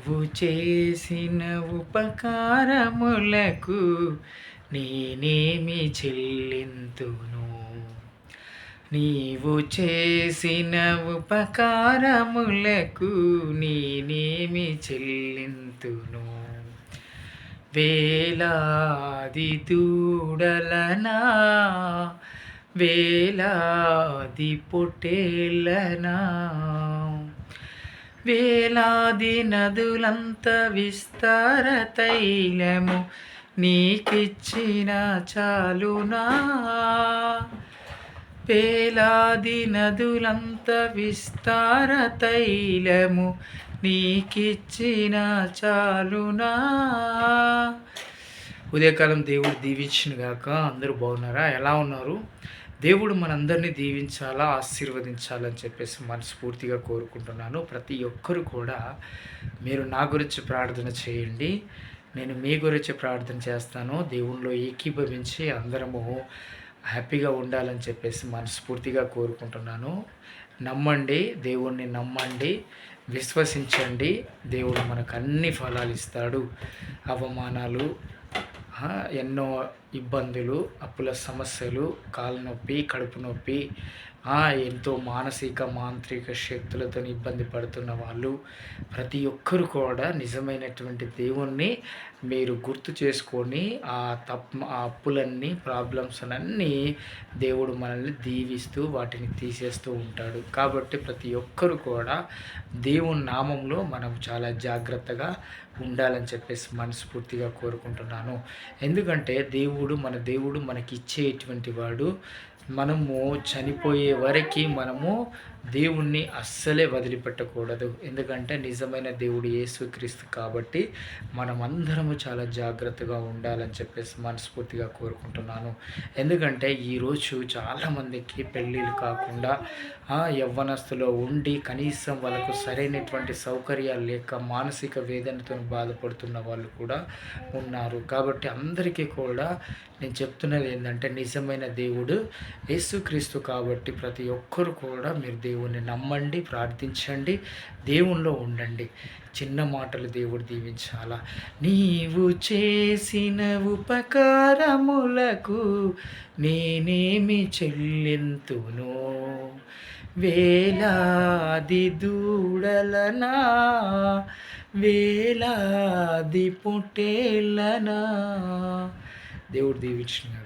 నీవు చేసిన ఉపకారములకు నేనేమి చెల్లింతును. నీవు చేసిన ఉపకారములకు నేనేమి చెల్లింతును. వేలాది దూడలనా, వేలాది పొట్టేళ్ళనా, వేలాది నదులంత విస్తార తైలము నీకిచ్చిన చాలునా. వేలాది నదులంత విస్తార తైలము నీకిచ్చిన చాలునా. ఉదయకాలం దేవుడు దీవించునుగాక. అందరూ బాగున్నారా? ఎలా ఉన్నారు? దేవుడు మనందరినీ దీవించాలా, ఆశీర్వదించాలని చెప్పేసి మనస్ఫూర్తిగా కోరుకుంటున్నాను. ప్రతి ఒక్కరు కూడా మీరు నా గురించి ప్రార్థన చేయండి, నేను మీ గురించి ప్రార్థన చేస్తాను. దేవునిలో ఏకీభవించి అందరము హ్యాపీగా ఉండాలని చెప్పేసి మనస్ఫూర్తిగా కోరుకుంటున్నాను. నమ్మండి, దేవుణ్ణి నమ్మండి, విశ్వసించండి. దేవుడు మనకు అన్ని ఫలాలు ఇస్తాడు. అవమానాలు, ఎన్నో ఇబ్బందులు, అప్పుల సమస్యలు, కాళ్ళ నొప్పి, కడుపు నొప్పి, ఎంతో మానసిక మాంత్రిక శక్తులతో ఇబ్బంది పడుతున్న వాళ్ళు ప్రతి ఒక్కరు కూడా నిజమైనటువంటి దేవుణ్ణి మీరు గుర్తు చేసుకొని ఆ అప్పులన్నీ, ప్రాబ్లమ్స్ అన్నీ దేవుడు మనల్ని దీవిస్తూ వాటిని తీసేస్తూ ఉంటాడు. కాబట్టి ప్రతి ఒక్కరు కూడా దేవుని నామంలో మనం చాలా జాగ్రత్తగా ఉండాలని చెప్పేసి మనస్ఫూర్తిగా కోరుకుంటున్నాను. ఎందుకంటే దేవుడు మనకి ఇచ్చేటువంటి వాడు. మనము చనిపోయే వరకు మనము దేవుణ్ణి అస్సలే వదిలిపెట్టకూడదు. ఎందుకంటే నిజమైన దేవుడు యేసుక్రీస్తు కాబట్టి మనమందరము చాలా జాగ్రత్తగా ఉండాలని చెప్పేసి మనస్ఫూర్తిగా కోరుకుంటున్నాను. ఎందుకంటే ఈరోజు చాలామందికి పెళ్ళిళ్ళు కాకుండా యవ్వనస్తులో ఉండి కనీసం వాళ్ళకు సరైనటువంటి సౌకర్యాలు లేక మానసిక వేదనతో బాధపడుతున్న వాళ్ళు కూడా ఉన్నారు. కాబట్టి అందరికీ కూడా నేను చెప్తున్నది ఏంటంటే నిజమైన దేవుడు యేసుక్రీస్తు కాబట్టి ప్రతి ఒక్కరు కూడా మీరు దేవుణ్ణి నమ్మండి, ప్రార్థించండి, దేవునిలో ఉండండి. చిన్న మాటలు దేవుడు దీవించాలా. నీవు చేసిన ఉపకారములకు నేనేమి చెల్లింతును. వేలాది దూడలనా, వేలాది పొట్టేళ్ళనా. దేవుడు దీవించిన